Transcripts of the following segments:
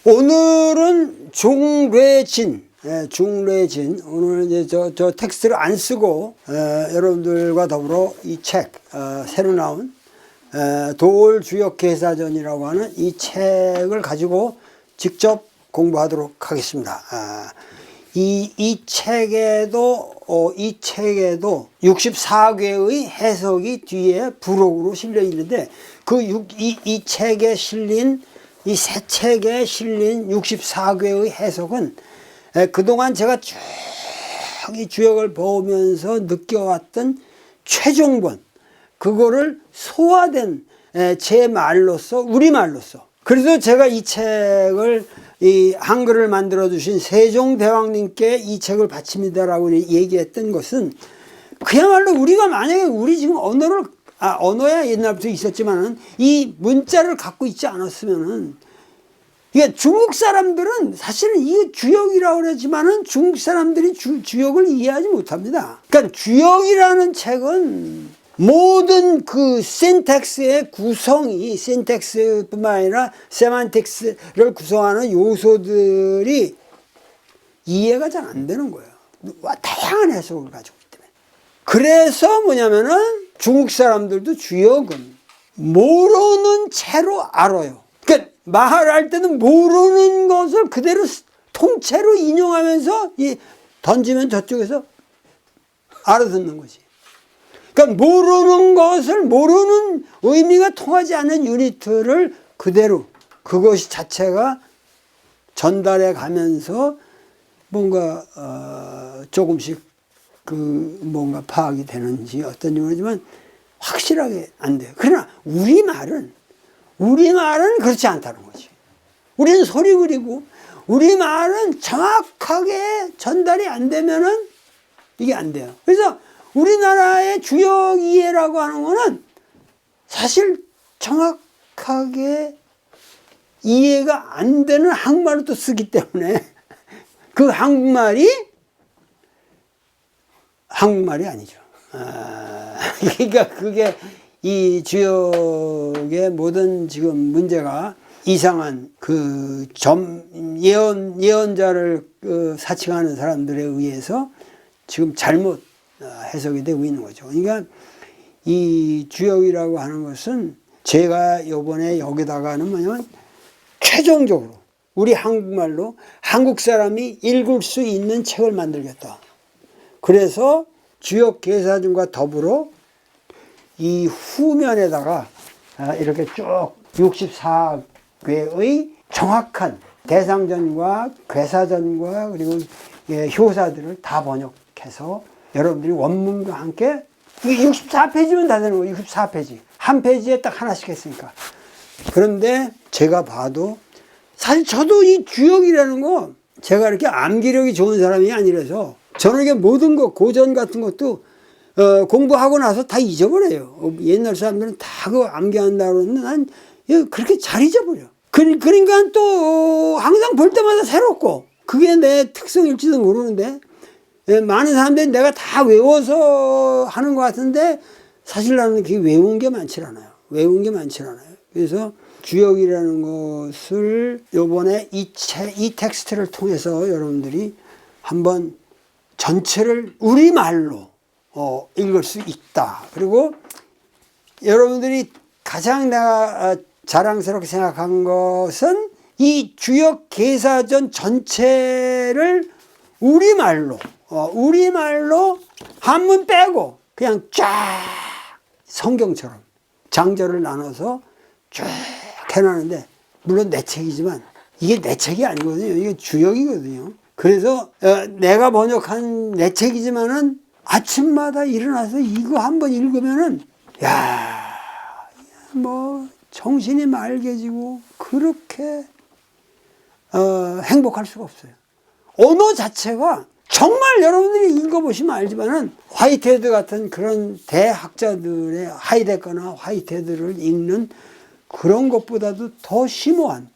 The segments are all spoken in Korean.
오늘은 중례진, 중례진. 오늘 이제 저 텍스트를 안 쓰고, 여러분들과 더불어 이 책, 새로 나온, 도올주역계사전이라고 하는 이 책을 가지고 직접 공부하도록 하겠습니다. 이 책에도 64개의 해석이 뒤에 부록으로 실려 있는데, 이 책에 실린, 이 새 책에 실린 64개의 해석은 그동안 제가 쭉 이 주역을 보면서 느껴왔던 최종본, 그거를 소화된 제 말로서, 우리말로서. 그래서 제가 이 책을, 이 한글을 만들어 주신 세종대왕님께 이 책을 바칩니다라고 얘기했던 것은, 그야말로 우리가 만약에 우리 지금 언어야 옛날부터 있었지만은 이 문자를 갖고 있지 않았으면은, 이게 중국 사람들은 사실은 이게 주역이라고 그러지만은 중국 사람들이 주역을 이해하지 못합니다. 그러니까 주역이라는 책은 모든 그 신텍스의 구성이, 신텍스뿐만 아니라 세만틱스를 구성하는 요소들이 이해가 잘 안 되는 거예요. 다양한 해석을 가지고 있기 때문에. 그래서 뭐냐면은 중국 사람들도 주역은 모르는 채로 알아요. 그러니까 말할 때는 모르는 것을 그대로 통째로 인용하면서 던지면 저쪽에서 알아듣는 거지. 그러니까 모르는 것을, 모르는 의미가 통하지 않는 유니트를 그대로, 그것이 자체가 전달해 가면서 뭔가 조금씩 뭔가 파악이 되는지 어떤지 모르지만 확실하게 안 돼요. 그러나 우리말은 그렇지 않다는 거지. 우리는 소리 그리고 우리말은 정확하게 전달이 안 되면은 이게 안 돼요. 그래서 우리나라의 주역 이해라고 하는 거는 사실 정확하게 이해가 안 되는 한국말을 또 쓰기 때문에 그 한국말이 아니죠. 그러니까 그게 이 주역의 모든 지금 문제가 이상한 예언자를 사칭하는 사람들에 의해서 지금 잘못 해석이 되고 있는 거죠. 그러니까 이 주역이라고 하는 것은 제가 이번에 여기다가는 뭐냐면 최종적으로 우리 한국말로 한국 사람이 읽을 수 있는 책을 만들겠다. 그래서 주역계사전과 더불어 이 후면에다가 이렇게 쭉 64괴의 정확한 대상전과 괴사전과 그리고 효사들을 다 번역해서 여러분들이 원문과 함께 64페이지면 다 되는 거예요. 64페이지. 한 페이지에 딱 하나씩 했으니까. 그런데 제가 봐도 사실 저도 이 주역이라는 거 제가 이렇게 암기력이 좋은 사람이 아니라서 저는 이게 모든 거 고전 같은 것도 공부하고 나서 다 잊어버려요. 옛날 사람들은 다 그거 암기한다고 그러는데 난 그렇게 잘 잊어버려. 그러니까 또 항상 볼 때마다 새롭고 그게 내 특성일지도 모르는데 많은 사람들이 내가 다 외워서 하는 것 같은데 사실 나는 그게 외운 게 많지 않아요. 그래서 주역이라는 것을 요번에 이 텍스트를 통해서 여러분들이 한번 전체를 우리말로 읽을 수 있다. 그리고 여러분들이 가장 내가 자랑스럽게 생각한 것은 이 주역계사전 전체를 우리말로 한문 빼고 그냥 쫙 성경처럼 장절을 나눠서 쭉 해놨는데, 물론 내 책이지만 이게 내 책이 아니거든요. 이게 주역이거든요. 그래서 내가 번역한 내 책이지만은 아침마다 일어나서 이거 한번 읽으면은 뭐 정신이 맑아지고 그렇게 행복할 수가 없어요. 언어 자체가 정말 여러분들이 읽어보시면 알지만은 화이트헤드 같은 그런 대학자들의 하이데거나 화이트헤드를 읽는 그런 것보다도 더 심오한,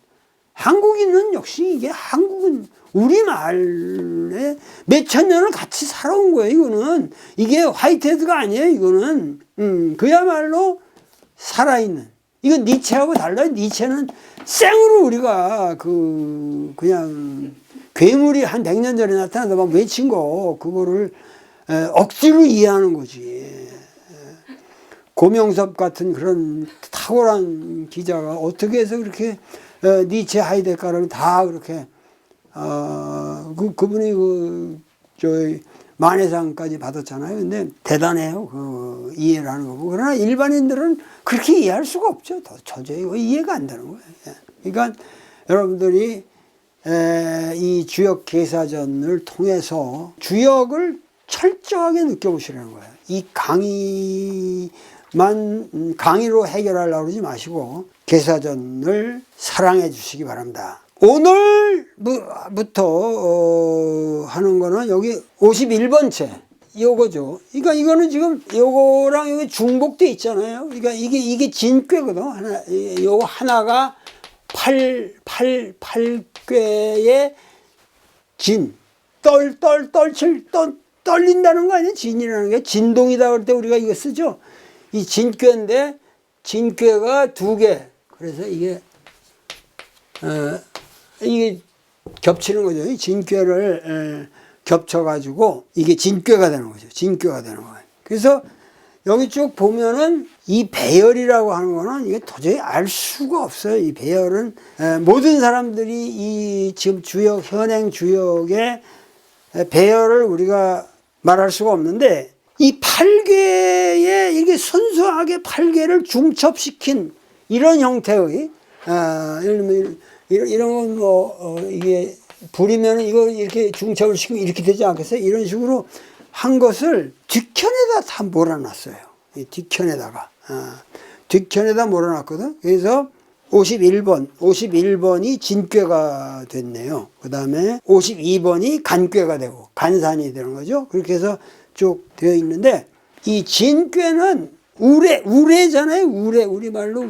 한국인은 역시 한국은 우리말에 몇천 년을 같이 살아온 거예요. 이거는 이게 화이트헤드가 아니에요. 이거는 그야말로 살아있는 이건 니체하고 달라요. 니체는 생으로 우리가 그냥 괴물이 한 100년 전에 나타나서 막 외친 거, 그거를 억지로 이해하는 거지. 고명섭 같은 그런 탁월한 기자가 어떻게 해서 그렇게 니체, 하이데거를 다 그렇게 그분이 저희 만해상까지 받았잖아요. 근데 대단해요. 이해를 하는 거고. 그러나 일반인들은 그렇게 이해할 수가 없죠. 도저히 이해가 안 되는 거예요. 그러니까 여러분들이 이 주역 계사전을 통해서 주역을 철저하게 느껴보시라는 거예요. 이 강의로 해결하려고 그러지 마시고 계사전을 사랑해 주시기 바랍니다. 오늘부터 하는 거는 여기 51번 채 요거죠. 그러니까 이거는 지금 요거랑 여기 중복돼 있잖아요. 그러니까 이게 진꾀거든. 요거 하나가 8꾀의 진. 떨린다는 거 아니에요? 진이라는 게. 진동이다 그럴 때 우리가 이거 쓰죠. 이 진꾀인데, 진꾀가 2개. 그래서 이게 겹치는 거죠. 진꾀를 겹쳐가지고 이게 진꾀가 되는 거죠. 진꾀가 되는 거예요. 그래서 여기 쭉 보면은 이 배열이라고 하는 거는 이게 도저히 알 수가 없어요. 이 배열은 모든 사람들이 이 지금 주역, 현행 주역의 배열을 우리가 말할 수가 없는데, 이 8개의 이게 순수하게 8개를 중첩시킨 이런 형태의 예를 들면 이런 건 이게 불이면 이거 이렇게 중첩을 시키면 이렇게 되지 않겠어요? 이런 식으로 한 것을 뒷편에다 다 몰아놨어요. 이 뒷편에다 몰아놨거든. 그래서 51번이 진꾀가 됐네요. 그 다음에 52번이 간꾀가 되고 간산이 되는 거죠. 그렇게 해서 쭉 되어 있는데, 이 진꾀는 우레잖아요. 우리말로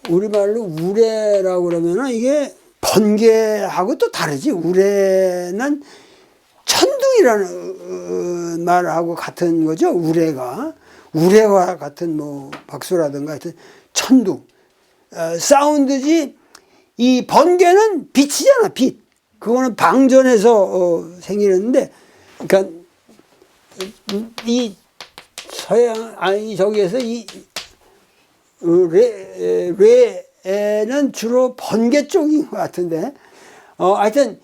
우레라고 그러면은 이게 번개하고 또 다르지. 우레는 천둥이라는 말하고 같은 거죠. 우레와 같은 박수라든가 하여튼 천둥. 사운드지. 이 번개는 빛이잖아, 빛. 그거는 방전에서 생기는데, 그러니까 이 저기에서 이 레는 주로 번개 쪽인 것 같은데, 하여튼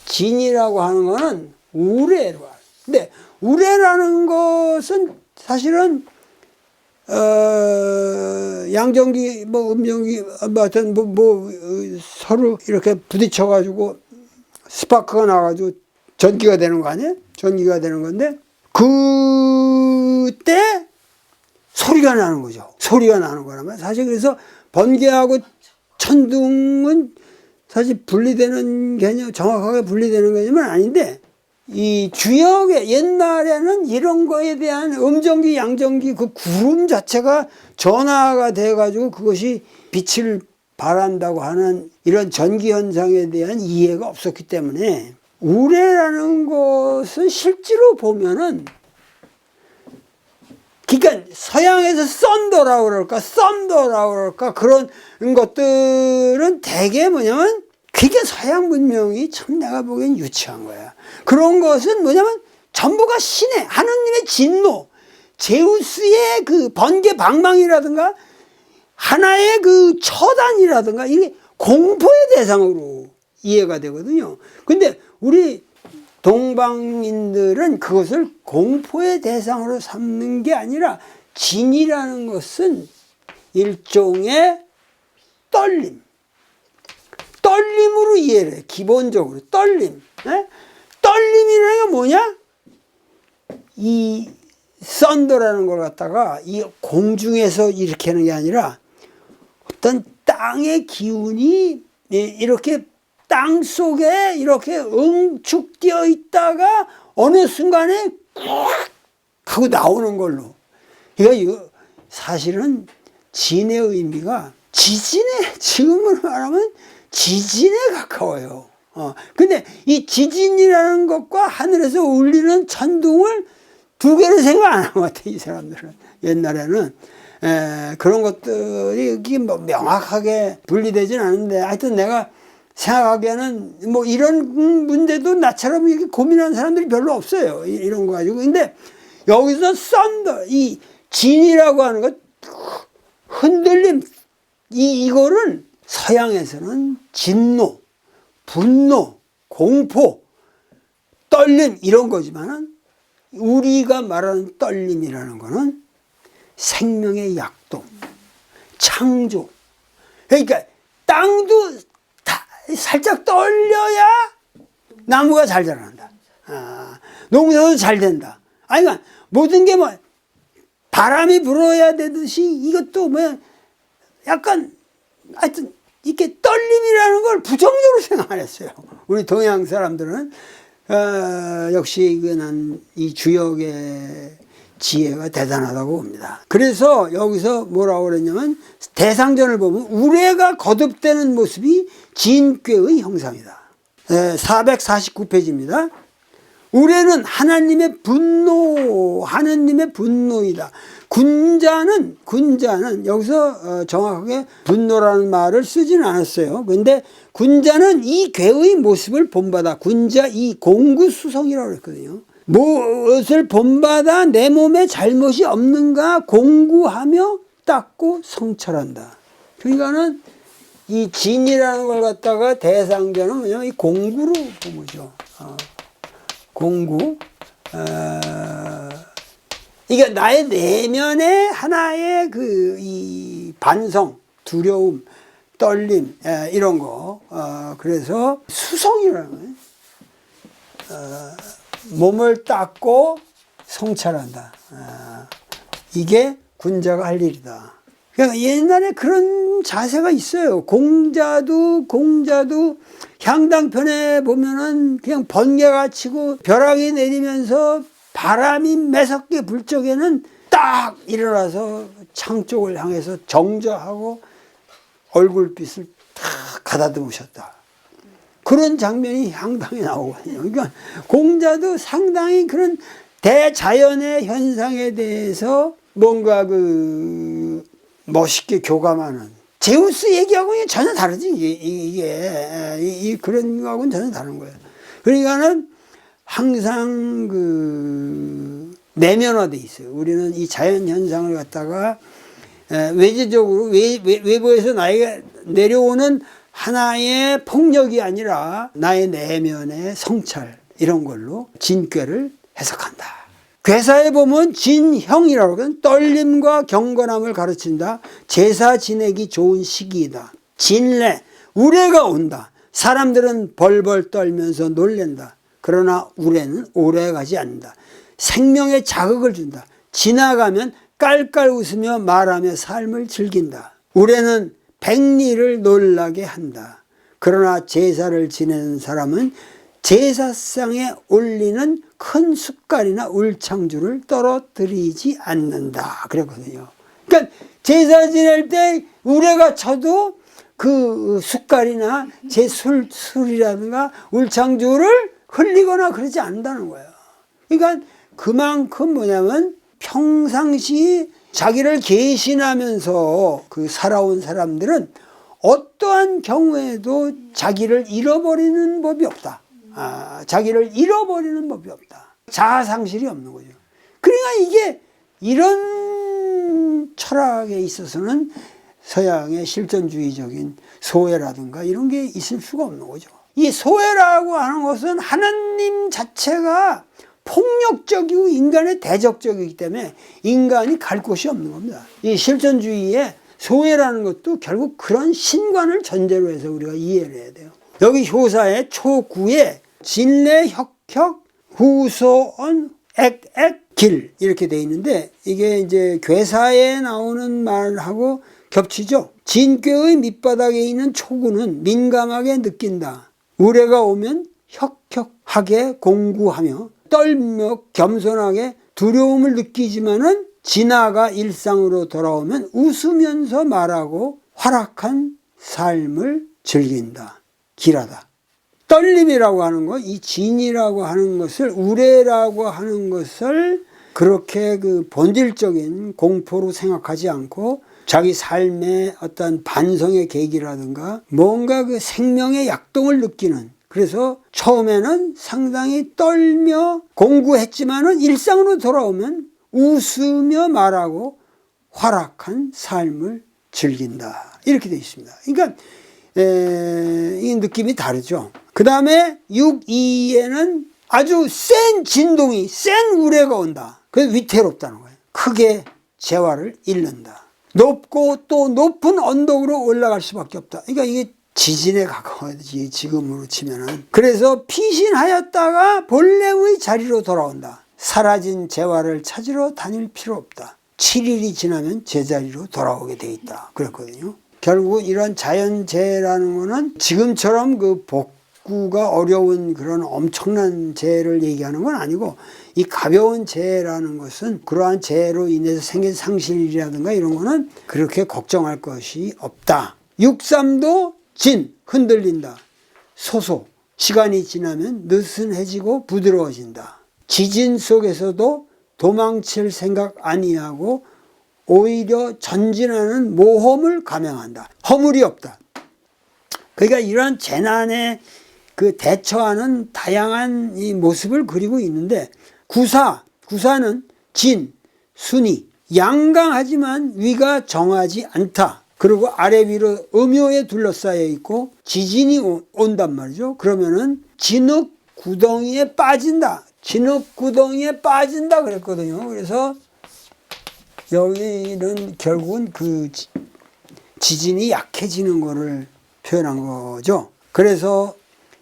진이라고 하는 거는 우레로. 근데 우레라는 것은 사실은 양전기 음전기 하여튼 서로 이렇게 부딪혀 가지고 스파크가 나가지고 전기가 되는 거 아니에요? 전기가 되는 건데, 그때 소리가 나는 거죠. 소리가 나는 거라면 사실. 그래서 번개하고 천둥은 사실 분리되는 개념, 정확하게 분리되는 개념은 아닌데, 이 주역의 옛날에는 이런 거에 대한 음전기, 양전기 그 구름 자체가 전화가 돼가지고 그것이 빛을 발한다고 하는 이런 전기 현상에 대한 이해가 없었기 때문에, 우레라는 것은 실제로 보면은, 그러니까 서양에서 썬더라고 그럴까 그런 것들은 대개 뭐냐면 그게 서양 문명이 참 내가 보기엔 유치한 거야. 그런 것은 뭐냐면 전부가 신의 하느님의 진노, 제우스의 그 번개 방망이라든가 하나의 그 처단이라든가 이게 공포의 대상으로 이해가 되거든요. 근데 우리 동방인들은 그것을 공포의 대상으로 삼는 게 아니라, 진이라는 것은 일종의 떨림으로 이해를 해. 기본적으로 떨림. 떨림이라는 게 뭐냐? 이 썬더라는 걸 갖다가 이 공중에서 이렇게 하는 게 아니라 어떤 땅의 기운이 이렇게 땅 속에 이렇게 응축되어 있다가 어느 순간에 꽉 하고 나오는 걸로. 그러니까 사실은 진의 의미가 지금으로 말하면 지진에 가까워요. 근데 이 지진이라는 것과 하늘에서 울리는 천둥을 2개를 생각 안 한 것 같아, 이 사람들은. 옛날에는. 그런 것들이 이게 뭐 명확하게 분리되진 않은데 하여튼 내가 생각하기에는 뭐 이런 문제도 나처럼 이렇게 고민하는 사람들이 별로 없어요. 이런 거 가지고. 근데 여기서 이 진이라고 하는 것, 흔들림, 이거는 서양에서는 진노, 분노, 공포, 떨림 이런 거지만은 우리가 말하는 떨림이라는 거는 생명의 약동, 창조. 그러니까 땅도 살짝 떨려야 나무가 잘 자란다. 농사도 잘 된다. 아니, 그러니까 모든 게 뭐 바람이 불어야 되듯이 이것도 뭐 약간 하여튼 이렇게 떨림이라는 걸 부정적으로 생각 안 했어요. 우리 동양 사람들은 역시 난 이 주역의 지혜가 대단하다고 봅니다. 그래서 여기서 뭐라고 그랬냐면 대상전을 보면 우레가 거듭되는 모습이 진꾀의 형상이다. 449페이지입니다. 우레는 하나님의 분노이다. 군자는 여기서 정확하게 분노라는 말을 쓰지는 않았어요. 그런데 군자는 이 괴의 모습을 본받아. 군자 이 공구수성이라고 그랬거든요. 무엇을 본받아 내 몸에 잘못이 없는가 공구하며 닦고 성찰한다. 그러니까는 이 진이라는 걸 갖다가 대상자는 뭐냐면 이 공구로 본 거죠. 공구. 이게 나의 내면의 하나의 이 반성, 두려움, 떨림, 이런 거. 그래서 수성이라는 거예요. 몸을 닦고 성찰한다. 이게 군자가 할 일이다. 그러니까 옛날에 그런 자세가 있어요. 공자도 향당편에 보면은 그냥 번개가 치고 벼락이 내리면서 바람이 매섭게 불 적에는 딱 일어나서 창 쪽을 향해서 정저하고 얼굴빛을 탁 가다듬으셨다. 그런 장면이 향당에 나오거든요. 그러니까 공자도 상당히 그런 대자연의 현상에 대해서 뭔가 멋있게 교감하는. 제우스 얘기하고는 전혀 다르지. 이게 그런 거하고는 전혀 다른 거예요. 그러니까는 항상 내면화돼 있어요. 우리는 이 자연 현상을 갖다가 외제적으로 외부에서 나에게 내려오는 하나의 폭력이 아니라 나의 내면의 성찰 이런 걸로 진꾀를 해석한다. 괴사에 보면 진형이라고 하면 떨림과 경건함을 가르친다. 제사 지내기 좋은 시기이다. 진례, 우레가 온다. 사람들은 벌벌 떨면서 놀랜다. 그러나 우레는 오래가지 않는다. 생명에 자극을 준다. 지나가면 깔깔 웃으며 말하며 삶을 즐긴다. 우레는 백리를 놀라게 한다. 그러나 제사를 지내는 사람은 제사상에 올리는 큰 숟갈이나 울창주를 떨어뜨리지 않는다. 그랬거든요. 그러니까 제사 지낼 때 우레가 쳐도 그 숟갈이나 술이라든가 울창주를 흘리거나 그러지 않는다는 거예요. 그러니까 그만큼 뭐냐면 평상시 자기를 계신하면서 살아온 사람들은 어떠한 경우에도 자기를 잃어버리는 법이 없다. 자기를 잃어버리는 법이 없다. 자아상실이 없는 거죠. 그러니까 이게 이런 철학에 있어서는 서양의 실존주의적인 소외라든가 이런 게 있을 수가 없는 거죠. 이 소외라고 하는 것은 하나님 자체가 폭력적이고 인간의 대적적이기 때문에 인간이 갈 곳이 없는 겁니다. 이 실존주의의 소외라는 것도 결국 그런 신관을 전제로 해서 우리가 이해를 해야 돼요. 여기 효사의 초9에 진례 혁혁 후소언 액액길 이렇게 돼 있는데 이게 이제 괴사에 나오는 말하고 겹치죠. 진꾀의 밑바닥에 있는 초구는 민감하게 느낀다. 우레가 오면 혁혁하게 공구하며 떨며 겸손하게 두려움을 느끼지만은 지나가 일상으로 돌아오면 웃으면서 말하고 활악한 삶을 즐긴다. 길하다. 떨림이라고 하는 것, 이 진이라고 하는 것을 우레라고 하는 것을 그렇게 그 본질적인 공포로 생각하지 않고 자기 삶의 어떤 반성의 계기라든가 뭔가 그 생명의 약동을 느끼는, 그래서 처음에는 상당히 떨며 공부했지만은 일상으로 돌아오면 웃으며 말하고 활락한 삶을 즐긴다. 이렇게 되어 있습니다. 그러니까 이 느낌이 다르죠. 그 다음에 6.2에는 아주 센 진동이, 센 우레가 온다. 그래서 위태롭다는 거예요. 크게 재화를 잃는다. 높고 또 높은 언덕으로 올라갈 수밖에 없다. 그러니까 이게 지진에 가까워지, 지금으로 치면은. 그래서 피신하였다가 본래의 자리로 돌아온다. 사라진 재화를 찾으러 다닐 필요 없다. 7일이 지나면 제자리로 돌아오게 돼 있다. 그랬거든요. 결국 이런 자연재해라는 거는 지금처럼 그 복구가 어려운 그런 엄청난 재해를 얘기하는 건 아니고, 이 가벼운 재해라는 것은 그러한 재해로 인해서 생긴 상실이라든가 이런 거는 그렇게 걱정할 것이 없다. 6.3도 진, 흔들린다. 소소, 시간이 지나면 느슨해지고 부드러워진다. 지진 속에서도 도망칠 생각 아니하고 오히려 전진하는 모험을 감행한다. 허물이 없다. 그러니까 이런 재난에 그 대처하는 다양한 이 모습을 그리고 있는데, 구사는 진, 순이, 양강하지만 위가 정하지 않다. 그리고 아래 위로 음요에 둘러싸여 있고 지진이 온단 말이죠. 그러면은 진흙 구덩이에 빠진다. 진흙 구덩이에 빠진다 그랬거든요. 그래서 여기는 결국은 그 지진이 약해지는 거를 표현한 거죠. 그래서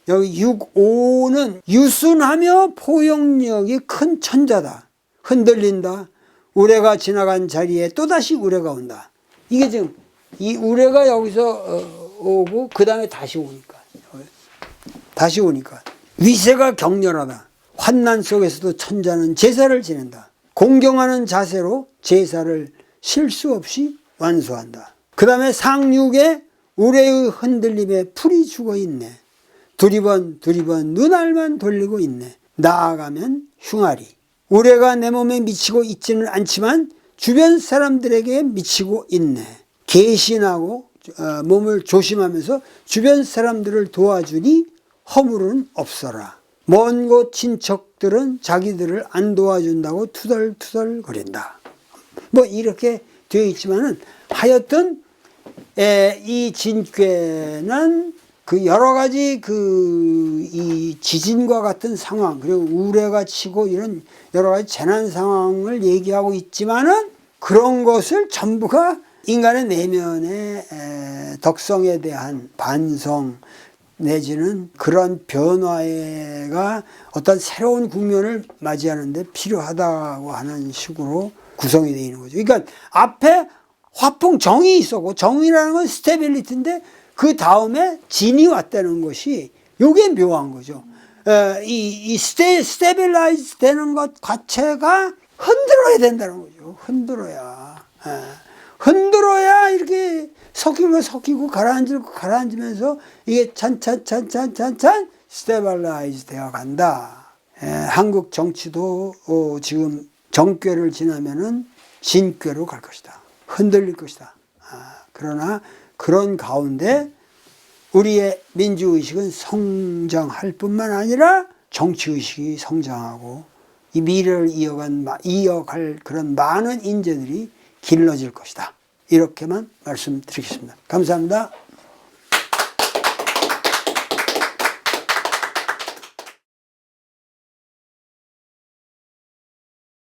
여기 6.5는 유순하며 포용력이 큰 천자다. 흔들린다. 우레가 지나간 자리에 또다시 우레가 온다. 이게 지금 이 우레가 여기서 오고 그 다음에 다시 오니까 위세가 격렬하다. 환난 속에서도 천자는 제사를 지낸다. 공경하는 자세로 제사를 실수 없이 완수한다. 그 다음에 상륙에 우레의 흔들림에 풀이 죽어 있네. 두리번 눈알만 돌리고 있네. 나아가면 흉아리. 우레가 내 몸에 미치고 있지는 않지만 주변 사람들에게 미치고 있네. 개신하고 몸을 조심하면서 주변 사람들을 도와주니 허물은 없어라. 먼 곳 친척들은 자기들을 안 도와준다고 투덜투덜 거린다. 뭐 이렇게 되어 있지만은 하여튼 이 진꾀는 그 여러 가지 이 지진과 같은 상황, 그리고 우레가 치고 이런 여러 가지 재난 상황을 얘기하고 있지만은 그런 것을 전부가 인간의 내면의 덕성에 대한 반성 내지는 그런 변화가 어떤 새로운 국면을 맞이하는데 필요하다고 하는 식으로 구성이 되어 있는 거죠. 그러니까 앞에 화풍 정이 있었고, 정이라는 건 스테빌리티인데 그 다음에 진이 왔다는 것이 요게 묘한 거죠. 이 스테빌라이즈 되는 것 자체가 흔들어야 된다는 거죠. 흔들어야 이렇게 섞이고 가라앉으면서 이게 찬찬 스테빌라이즈 되어 간다. 한국 정치도 지금 정꾀를 지나면은 진꾀로 갈 것이다. 흔들릴 것이다. 그러나 그런 가운데 우리의 민주의식은 성장할 뿐만 아니라 정치의식이 성장하고 이 미래를 이어갈 그런 많은 인재들이 길러질 것이다. 이렇게만 말씀드리겠습니다. 감사합니다.